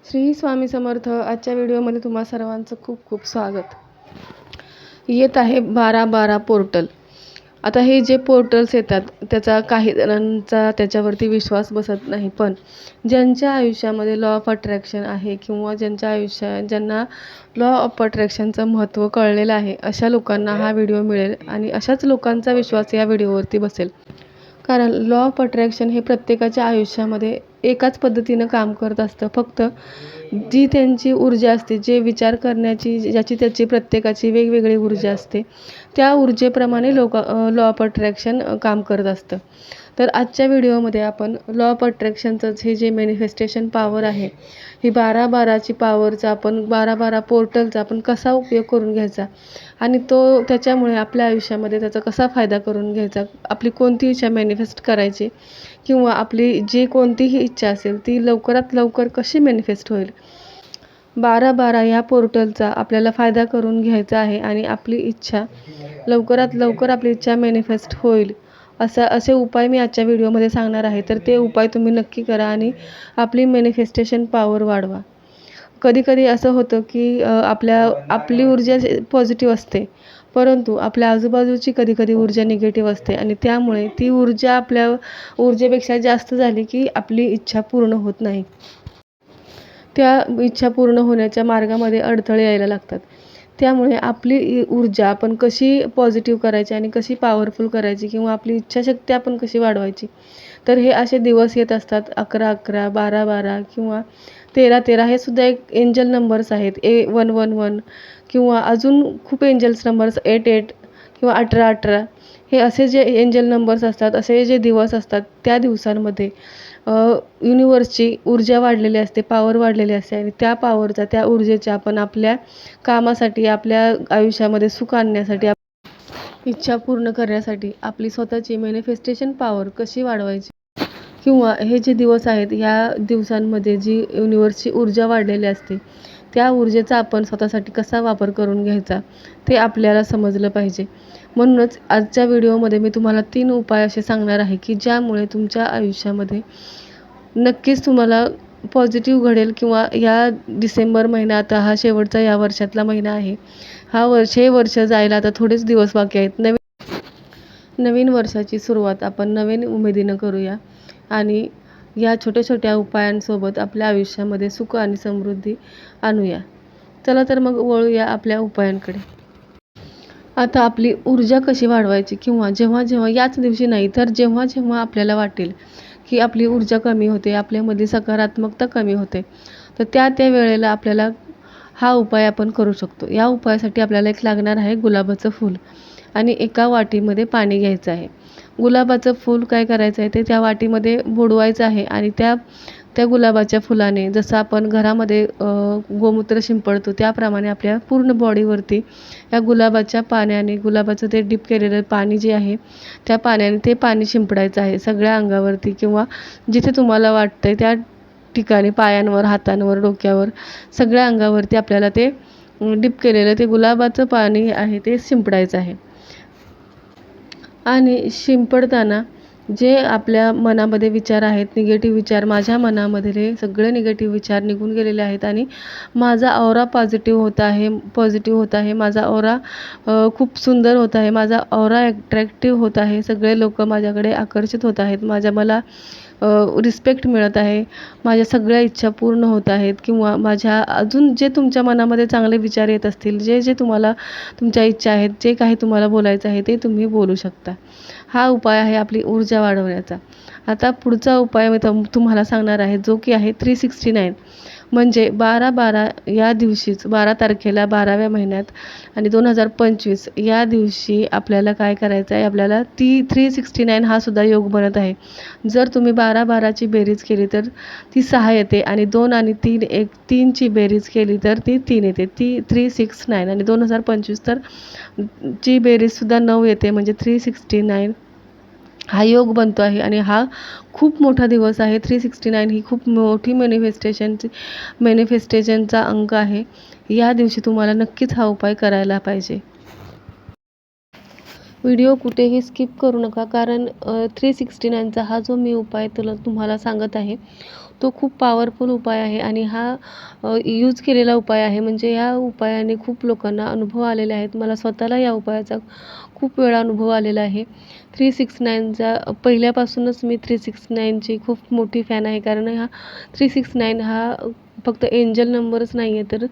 श्री स्वामी समर्थ. आजच्या व्हिडिओमध्ये तुम्हा सर्वांचं खूप खूप स्वागत. येत आहे 12-12 पोर्टल. आता हे जे पोर्टल्स येतात त्याचा काही जणांचा त्याच्यावरती विश्वास बसत नाही, पण ज्यांच्या आयुष्यामध्ये लॉ ऑफ अट्रॅक्शन आहे किंवा ज्यांना लॉ ऑफ अट्रॅक्शनचं महत्त्व कळलेलं आहे, अशा लोकांना हा व्हिडिओ मिळेल आणि अशाच लोकांचा विश्वास या व्हिडिओवरती बसेल. कारण लॉ ऑफ अट्रॅक्शन हे प्रत्येकाच्या आयुष्यामध्ये एकाच पद्धतीनं काम करत असतं. फक्त जी त्यांची ऊर्जा असते, जे विचार करण्याची ज्याची त्याची प्रत्येकाची वेगवेगळी ऊर्जा असते, त्या ऊर्जेप्रमाणे लॉ ऑफ अट्रॅक्शन काम करत असतं. तर आजच्या व्हिडिओमध्ये आपण लॉ ऑफ अट्रॅक्शनचंच हे जे मॅनिफेस्टेशन पॉवर आहे, ही 12-12ची पॉवरचा आपण 12-12 पोर्टलचा आपण कसा उपयोग करून घ्यायचा आणि त्याच्यामुळे आपल्या आयुष्यामध्ये त्याचा कसा फायदा करून घ्यायचा, आपली कोणती इच्छा मॅनिफेस्ट करायची किंवा आपली जी कोणतीही इच्छा असेल ती लवकरात लवकर कशी मॅनिफेस्ट होईल. 12-12 या पोर्टलचा आपल्याला फायदा करून घ्यायचा आहे आणि आपली इच्छा लवकरात लवकर आपली इच्छा मॅनिफेस्ट होईल असे उपाय मी आजच्या व्हिडिओमध्ये सांगणार आहे. तर ते उपाय तुम्ही नक्की करा आणि आपली मॅनिफेस्टेशन पॉवर वाढवा. कधी असं होतं की आपली ऊर्जा पॉझिटिव्ह असते, परंतु आपल्या आजूबाजूची कधी ऊर्जा निगेटिव्ह असते आणि त्यामुळे ती ऊर्जा आपल्या ऊर्जेपेक्षा जास्त झाली की आपली इच्छा पूर्ण होत नाही. त्या इच्छा पूर्ण होण्याच्या मार्गामध्ये अडथळे यायला लागतात. त्यामुळे आपली ऊर्जा आपण कशी पॉझिटिव्ह करायची आणि कशी पॉवरफुल करायची किंवा आपली इच्छाशक्ती आपण कशी वाढवायची, तर हे असे दिवस येत असतात. 11-11, 12-12 किंवा 13-13 हे सुद्धा एक एंजल नंबर्स आहेत. 111 किंवा अजून खूप एंजल्स नंबर्स 88 किंवा 18-18 हे असे जे एंजल नंबर्स असतात, असे जे दिवस असतात, त्या दिवसांमध्ये युनिवर्सची ऊर्जा वाढलेली असते, पॉवर वाढलेली असते आणि त्या पॉवरचा, त्या ऊर्जेचा आपण आपल्या कामासाठी, आपल्या आयुष्यामध्ये सुख आणण्यासाठी, इच्छा पूर्ण करण्यासाठी आपली स्वतःची मॅनिफेस्टेशन पॉवर कशी वाढवायची किंवा हे जे दिवस आहेत, ह्या दिवसांमध्ये जी युनिवर्सची ऊर्जा वाढलेली असते, त्या ऊर्जेचा आपण स्वतःसाठी कसा वापर करून घ्यायचा ते आपल्याला समजलं पाहिजे. म्हणूनच आजच्या व्हिडिओमध्ये मी तुम्हाला 3 उपाय असे सांगणार आहे की ज्यामुळे तुमच्या आयुष्यामध्ये नक्कीच तुम्हाला पॉझिटिव्ह घडेल किंवा या डिसेंबर महिना आता हा शेवटचा या वर्षातला महिना आहे. हे वर्ष जायला आता थोडेच दिवस बाकी आहेत. नवीन वर्षाची सुरुवात आपण नवीन उमेदीनं करूया आणि या छोट्या उपायांसोबत आपल्या आयुष्यामध्ये सुख आणि समृद्धी आणूया. चला तर मग वळूया आपल्या उपायांकडे. आता आपली ऊर्जा कशी वाढवायची किंवा जेव्हा याच दिवशी नाही तर जेव्हा आपल्याला वाटेल की आपली ऊर्जा कमी होते, आपल्यामध्ये सकारात्मकता कमी होते, तर त्या वेळेला आपल्याला हा उपाय आपण करू शकतो. या उपायासाठी आपल्याला एक लागणार आहे गुलाबाचं फूल आणि एका वाटीमध्ये पाणी घ्यायचं आहे. गुलाबाचं फूल काय करायचं आहे, ते त्या वाटीमध्ये बुडवायचं आहे आणि त्या गुलाबाच्या फुलाने जसं आपण घरामध्ये गोमूत्र शिंपडतो त्याप्रमाणे आपल्या पूर्ण बॉडीवरती या गुलाबाच्या पाण्याने, गुलाबाचं ते डिप केलेलं पाणी जे आहे त्या पाण्याने ते पाणी शिंपडायचं आहे सगळ्या अंगावरती किंवा जिथे तुम्हाला वाटतंय त्या ठिकाणी, पायांवर, हातांवर, डोक्यावर, सगळ्या अंगावरती आपल्याला ते डिप केलेलं ते गुलाबाचं पाणी आहे ते शिंपडायचं आहे. आणि शिंपडताना जे आपल्या मनामध्ये विचार आहेत, निगेटिव्ह विचार, माझ्या मनामधले सगळे निगेटिव्ह विचार निघून गेलेले आहेत आणि माझा ऑरा पॉझिटिव्ह होत आहे, माझा ऑरा खूप सुंदर होत आहे, माझा ऑरा अट्रॅक्टिव्ह होत आहे, सगळे लोक माझ्याकडे आकर्षित होत आहेत, मला रिस्पेक्ट मिळत आहे, माझ्या सगळ्या इच्छा पूर्ण होत आहेत किंवा माझ्या अजून जे तुमच्या मनामध्ये चांगले विचार येत असतील, जे तुम्हाला तुमच्या इच्छा आहेत, जे काही तुम्हाला बोलायचं आहे ते तुम्ही बोलू शकता. हा उपाय आहे आपली ऊर्जा वाढवण्याचा. आता पुढचा उपाय मी तुम्हाला सांगणार आहे, जो की आहे 369. म्हणजे 12-12 या दिवशीच, 12 तारखेला 12व्या महिन्यात आणि 2025 या दिवशी आपल्याला काय करायचं आहे, आपल्याला 369 हा सुद्धा योग बनत आहे. जर तुम्ही 12-12ची बेरीज केली तर ती 6 येते आणि 2 आणि 3 ची बेरीज केली तर ती 3 येते. ती 369 आणि 2025 तर ची बेरीजसुद्धा 9 येते, म्हणजे 369 हा योग बनतो आहे आणि हा खूप मोठा दिवस आहे. 369 ही खूप मोठी मॅनिफेस्टेशनचा अंक आहे. या दिवशी तुम्हाला नक्कीच हा उपाय करायला पाहिजे. व्हिडिओ कुठेही स्किप करू नका, कारण 369चा हा जो मी उपाय तुम्हाला सांगत आहे तो खूप पॉवरफुल उपाय आहे आणि हा यूज केलेला उपाय आहे. म्हणजे ह्या उपायाने खूप लोकांना अनुभव आलेले आहेत. मला स्वतःला या उपायाचा खूप वेळा अनुभव आलेला आहे. 369चा पहिल्यापासूनच मी 369ची खूप मोठी फॅन आहे. कारण हा 369 हा फक्त एंजल नंबरच नाही आहे, तर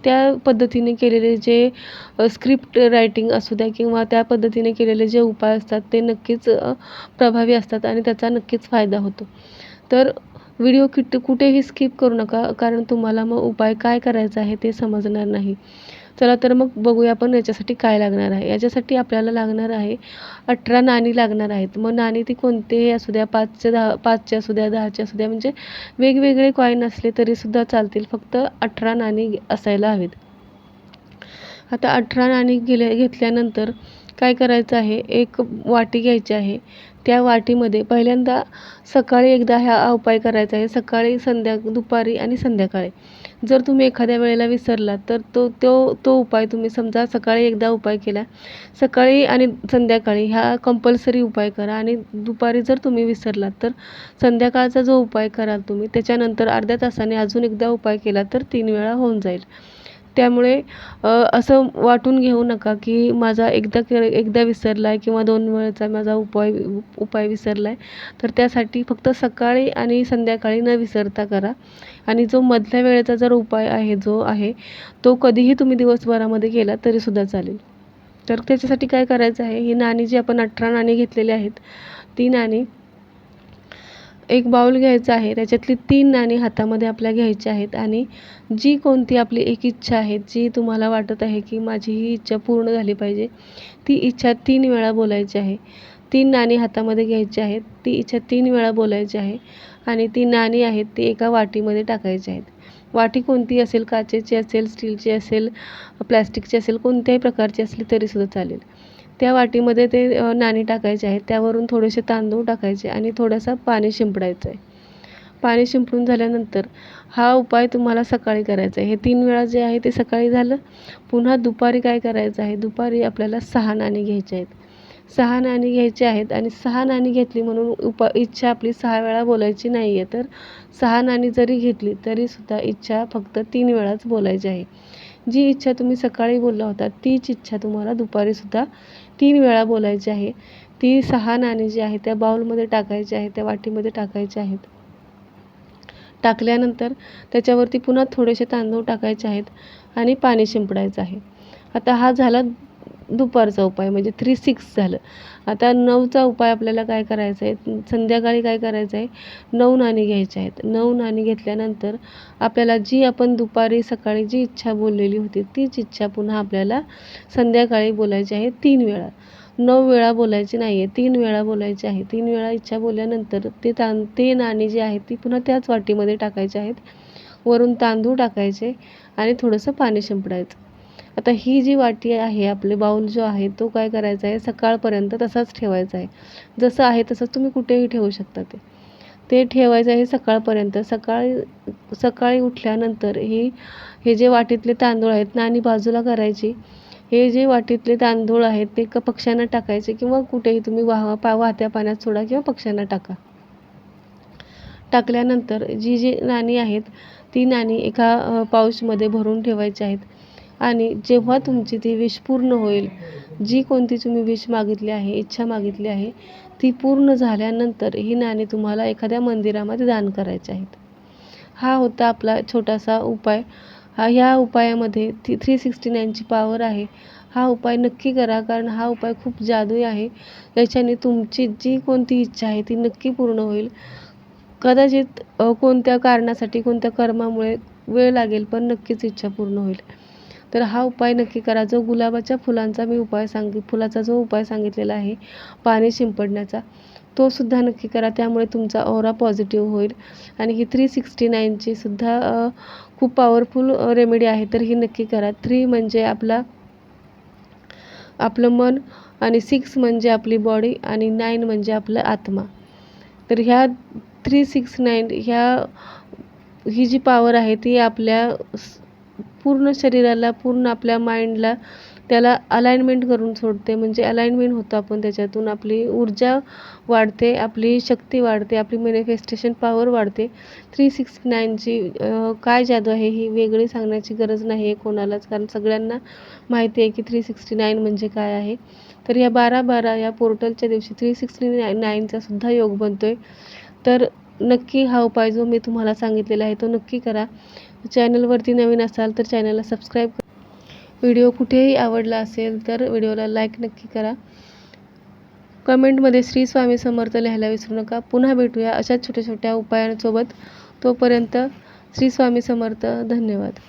त्या पद्धतीने केलेले जे स्क्रिप्ट रायटिंग असू द्या किंवा त्या पद्धतीने केलेले जे उपाय असतात ते नक्कीच प्रभावी असतात आणि त्याचा नक्कीच फायदा होतो. तर व्हिडिओ कुठेही स्किप करू नका, कारण तुम्हाला मग उपाय काय करायचा आहे ते समजणार नाही. चला तर मग बघूया आपण याच्यासाठी काय लागणार आहे. याच्यासाठी आपल्याला लागणार आहे 18 नाणी लागणार आहेत. मग नाणी ती कोणतेही असू द्या, 5चे असू द्या, 10चे असू द्या, म्हणजे वेगवेगळे कॉईन असले तरीसुद्धा चालतील. फक्त 18 नाणी असायला हवीत. आता 18 नाणी घेतल्यानंतर काय करायचं आहे, एक वाटी घ्यायची आहे. त्या वाटीमध्ये पहिल्यांदा सकाळी एकदा हा उपाय करायचा आहे. सकाळी, दुपारी आणि संध्याकाळी. जर तुम्ही एखाद्या वेळेला विसरलात तर तो उपाय तुम्ही समजा सकाळी एकदा उपाय केला, सकाळी आणि संध्याकाळी हा कंपल्सरी उपाय करा. आणि दुपारी जर तुम्ही विसरलात तर संध्याकाळचा जो उपाय कराल तुम्ही त्याच्यानंतर अर्ध्या तासाने अजून एकदा उपाय केला तर 3 वेळा होऊन जाईल. त्यामुळे असं वाटून घेऊ नका की माझा एकदा विसरला आहे किंवा 2 वेळेचा माझा उपाय विसरला आहे. तर त्यासाठी फक्त सकाळी आणि संध्याकाळी न विसरता करा. आणि जो मधल्या वेळेचा जर उपाय आहे तो कधीही तुम्ही दिवसभरामध्ये केला तरीसुद्धा चालेल. तर त्याच्यासाठी काय करायचं आहे, ही नाणी जी आपण 18 नाणी घेतलेली आहेत, ती नाणी एक बाउल घ्यायचा आहे. त्याच्यातली 3 नाणी हातामध्ये आपल्या घ्यायची आहेत आणि जी कोणती आपली एक इच्छा आहे, जी तुम्हाला वाटत आहे की माझी ही इच्छा पूर्ण झाली पाहिजे, ती इच्छा 3 वेळा बोलायची आहे. 3 नाणी हातामध्ये घ्यायची आहेत. ती इच्छा 3 वेळा बोलायची आहे आणि ती नाणी आहेत ती एका वाटीमध्ये टाकायची आहेत. वाटी कोणती असेल, काचेची असेल, स्टीलची असेल, प्लॅस्टिकची असेल, कोणत्याही प्रकारची असली तरीसुद्धा चालेल. त्या वाटीमध्ये ते नाणी टाकायचे आहेत. त्यावरून थोडेसे तांदूळ टाकायचे आणि थोडंसं पाणी शिंपडायचं आहे. पाणी शिंपडून झाल्यानंतर हा उपाय तुम्हाला सकाळी करायचा आहे. हे 3 वेळा जे आहे ते सकाळी झालं. पुन्हा दुपारी काय करायचं आहे, दुपारी आपल्याला 6 नाणी घ्यायची आहेत. 6 नाणी घ्यायची आहेत आणि 6 नाणी घेतली म्हणून इच्छा आपली 6 वेळा बोलायची नाही आहे. तर 6 नाणी जरी घेतली तरीसुद्धा इच्छा फक्त 3 वेळाच बोलायची आहे. जी इच्छा तुम्ही सकाळी बोलला होता तीच इच्छा तुम्हाला दुपारीसुद्धा 3 वेळा बोलायची आहे. ती 6 नाणी जी आहे त्या बाउलमध्ये टाकायची आहे, त्या वाटीमध्ये टाकायची आहेत. टाकल्यानंतर त्याच्यावरती पुन्हा थोडेसे तांदूळ टाकायचे आहेत आणि पाणी शिंपडायचं आहे. आता हा झाला दुपारचा उपाय, म्हणजे 3-6 झालं. आता 9चा उपाय आपल्याला काय करायचा आहे, संध्याकाळी काय करायचं आहे, 9 नाणी घ्यायची आहेत. 9 नाणी घेतल्यानंतर आपल्याला जी आपण दुपारी सकाळी जी इच्छा बोललेली होती तीच इच्छा पुन्हा आपल्याला संध्याकाळी बोलायची आहे 3 वेळा. 9 वेळा बोलायची नाही आहे, 3 वेळा बोलायची आहे. 3 वेळा इच्छा बोलल्यानंतर ते नाणी जी आहेत ती पुन्हा त्याच वाटीमध्ये टाकायची आहेत. वरून तांदूळ टाकायचे आणि थोडंसं पाणी शिंपडायचं. आता ही जी वाटी आहे, आपले बाउल जो आहे तो काय करायचा आहे, सकाळपर्यंत तसाच ठेवायचा आहे. जसं आहे तसंच तुम्ही कुठेही ठेवू शकता. ते ठेवायचं आहे सकाळपर्यंत. सकाळी उठल्यानंतर हे जे वाटीतले तांदूळ आहेत, नाणी बाजूला करायची. हे जे वाटीतले तांदूळ आहेत ते पक्ष्यांना टाकायचे किंवा कुठेही तुम्ही वाहत्या पाण्यात सोडा किंवा पक्ष्यांना टाका. टाकल्यानंतर जी नाणी आहेत ती नाणी एका पाऊचमध्ये भरून ठेवायची आहेत. आणि जेव्हा तुमची ती विश पूर्ण होईल, जी कोणती तुम्ही विश मागितली आहे, इच्छा मागितली आहे, ती पूर्ण झाल्यानंतर ही नाणी तुम्हाला एखाद्या मंदिरामध्ये दान करायची आहेत. हा होता आपला छोटासा उपाय. ह्या उपायामध्ये 369ची पॉवर आहे. हा उपाय नक्की करा, कारण हा उपाय खूप जादुई आहे. याच्याने तुमची जी कोणती इच्छा आहे ती नक्की पूर्ण होईल. कदाचित कोणत्या कारणासाठी, कोणत्या कर्मामुळे वेळ लागेल, पण नक्कीच इच्छा पूर्ण होईल. तर हा उपाय नक्की करा. जो गुलाबाच्या फुलाचा जो उपाय सांगितलेला आहे पाणी शिंपडण्याचा, तो सुद्धा नक्की करा. त्यामुळे तुमचा ऑरा पॉझिटिव्ह होईल. आणि ही 369ची सुद्धा खूप पॉवरफुल रेमेडी आहे, तर ही नक्की करा. 3 म्हणजे आपलं मन आणि 6 म्हणजे आपली बॉडी आणि 9 म्हणजे आपला आत्मा. तर ह्या 369 ही जी पॉवर आहे ती आपल्या पूर्ण शरीराला, पूर्ण आपल्या माइंडला त्याला अलाइनमेंट करून सोडते. म्हणजे अलाइनमेंट होतं आपण त्याच्यातून, आपली ऊर्जा वाढते, आपली शक्ती वाढते, आपली मॅनिफेस्टेशन पॉवर वाढते. 369ची काय जादू आहे ही वेगळी सांगण्याची गरज नाही आहे कोणालाच, कारण सगळ्यांना माहिती आहे की 369 म्हणजे काय आहे. तर या 12/12 या पोर्टलच्या दिवशी 369चा सुद्धा योग बनतोय. तर नक्की हा उपाय जो मी तुम्हाला सांगितलेला आहे तो नक्की करा. चॅनलवरती नवीन असाल तर चॅनलला सबस्क्राईब करा. व्हिडिओ कुठेही आवडला असेल तर व्हिडिओला लाईक नक्की करा. कमेंटमध्ये श्री स्वामी समर्थ लिहायला विसरू नका. पुन्हा भेटूया अशाच छोट्या छोट्या उपायांसोबत. तोपर्यंत श्री स्वामी समर्थ. धन्यवाद.